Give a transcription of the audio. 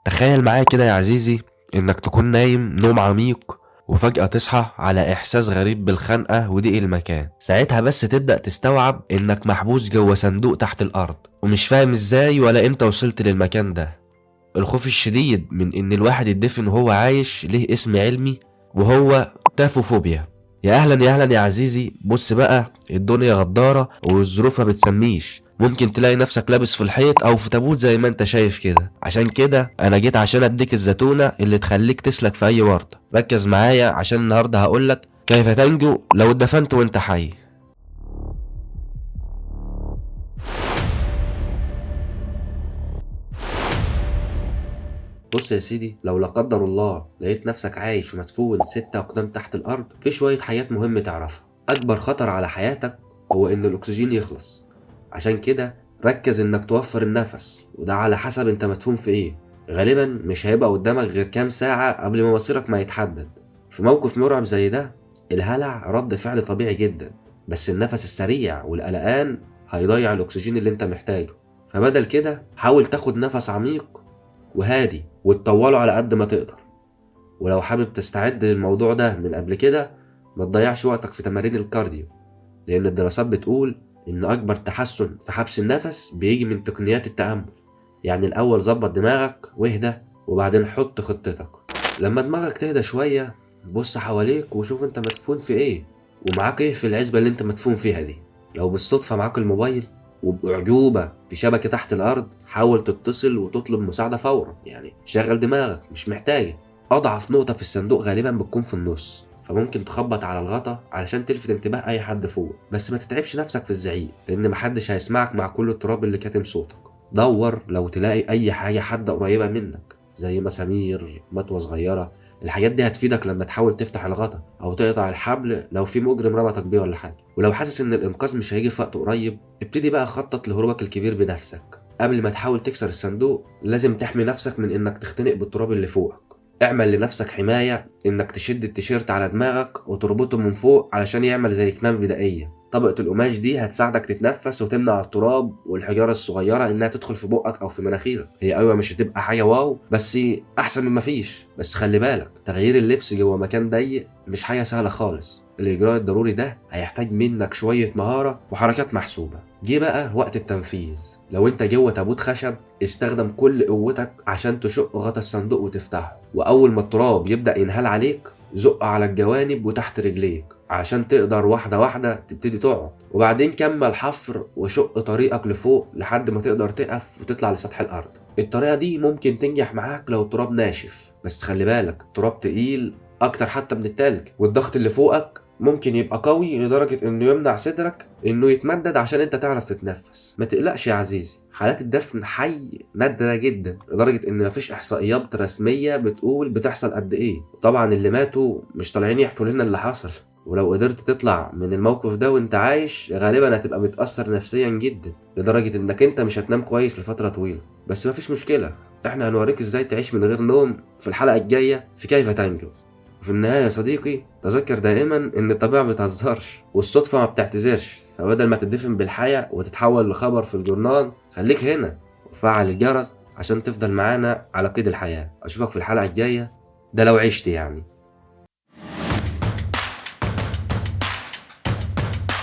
تخيل معايا كده يا عزيزي انك تكون نايم نوم عميق وفجأة تصحى على احساس غريب بالخنقة وضيق المكان. ساعتها بس تبدأ تستوعب انك محبوس جوه صندوق تحت الارض ومش فاهم ازاي ولا امتى وصلت للمكان ده. الخوف الشديد من ان الواحد يدفن وهو عايش ليه اسم علمي وهو تافوفوبيا. يا اهلا يا اهلا يا عزيزي، بص بقى الدنيا غدارة والظروف ما بتسميش، ممكن تلاقي نفسك لابس في الحيط او في تابوت زي ما انت شايف كده. عشان كده انا جيت عشان اديك الزتونة اللي تخليك تسلك في اي ورطة. ركز معايا عشان النهاردة هقولك كيف تنجو لو اتدفنت وانت حي. بص يا سيدي، لو لا قدر الله لقيت نفسك عايش ومدفون 6 أقدام تحت الأرض، في شوية حاجات مهم تعرفها. أكبر خطر على حياتك هو إن الأكسجين يخلص، عشان كده ركز إنك توفر النفس، وده على حسب أنت مدفون في إيه. غالبا مش هيبقى قدامك غير كام ساعة قبل ما مصيرك ما يتحدد. في موقف مرعب زي ده الهلع رد فعل طبيعي جدا، بس النفس السريع والقلقان هيضيع الأكسجين اللي أنت محتاجه. فبدل كده حاول تاخد نفس عميق وهادي وتطوله على قد ما تقدر. ولو حابب تستعد للموضوع ده من قبل كده، ما تضيعش وقتك في تمارين الكارديو، لأن الدراسات بتقول إن أكبر تحسن في حبس النفس بيجي من تقنيات التأمل. يعني الأول ظبط دماغك واهدى، وبعدين حط خطتك. لما دماغك تهدى شوية بص حواليك وشوف انت مدفون في ايه ومعاك ايه في العزبة اللي انت مدفون فيها دي. لو بالصدفة معاك الموبايل وبأعجوبة في شبكة تحت الأرض، حاول تتصل وتطلب مساعدة فورا. يعني شغل دماغك، مش محتاجة. أضعف نقطة في الصندوق غالبا بتكون في النص، فممكن تخبط على الغطا علشان تلفت انتباه أي حد فوق، بس ما تتعبش نفسك في الزعيق لأن محدش هيسمعك مع كل التراب اللي كاتم صوتك. دور لو تلاقي أي حاجة حادة قريبة منك زي مسامير، مطوة صغيرة. الحاجات دي هتفيدك لما تحاول تفتح الغطا او تقطع الحبل لو في مجرم ربطك بيه ولا حاجه. ولو حاسس ان الانقاذ مش هيجي في وقت قريب، ابتدي بقى خطط لهروبك الكبير بنفسك. قبل ما تحاول تكسر الصندوق لازم تحمي نفسك من انك تختنق بالتراب اللي فوقك. اعمل لنفسك حماية انك تشد التيشيرت على دماغك وتربطه من فوق علشان يعمل زي كمام بدائية. طبقة القماش دي هتساعدك تتنفس وتمنع التراب والحجارة الصغيرة انها تدخل في بقك او في مناخيرك. هي ايوه مش هتبقى حاجة واو، بس احسن من مفيش. بس خلي بالك تغيير اللبس جوه مكان ضيق مش حاجة سهلة خالص. الإجراء الضروري ده هيحتاج منك شوية مهارة وحركات محسوبة. جه بقى وقت التنفيذ. لو انت جوه تابوت خشب استخدم كل قوتك عشان تشق غطا الصندوق وتفتحه، وأول ما التراب يبدأ ينهال عليك زق على الجوانب وتحت رجليك عشان تقدر واحدة واحدة تبتدي تقعد، وبعدين كمل حفر وشق طريقك لفوق لحد ما تقدر تقف وتطلع لسطح الأرض. الطريقة دي ممكن تنجح معاك لو التراب ناشف، بس خلي بالك التراب تقيل أكتر حتى من التلج، والضغط اللي فوقك ممكن يبقى قوي لدرجة انه يمنع صدرك انه يتمدد عشان انت تعرف تتنفس. ما تقلقش يا عزيزي، حالات الدفن حي نادرة جدا لدرجة ان مفيش احصائيات رسمية بتقول بتحصل قد ايه. طبعا اللي ماتوا مش طالعين يحكوا لنا اللي حصل. ولو قدرت تطلع من الموقف ده وانت عايش غالبا هتبقى متأثر نفسيا جدا لدرجة انك انت مش هتنام كويس لفترة طويلة. بس مفيش مشكلة، احنا هنوريك ازاي تعيش من غير نوم في الحلقة الجاية في كيف تنجو. وفي النهاية يا صديقي تذكر دائما ان الطبيعة ما بتهزرش والصدفة ما بتعتذرش. فبدل ما تدفن بالحياة وتتحول لخبر في الجورنال، خليك هنا وفعل الجرس عشان تفضل معانا على قيد الحياة. اشوفك في الحلقة الجاية، ده لو عشت يعني.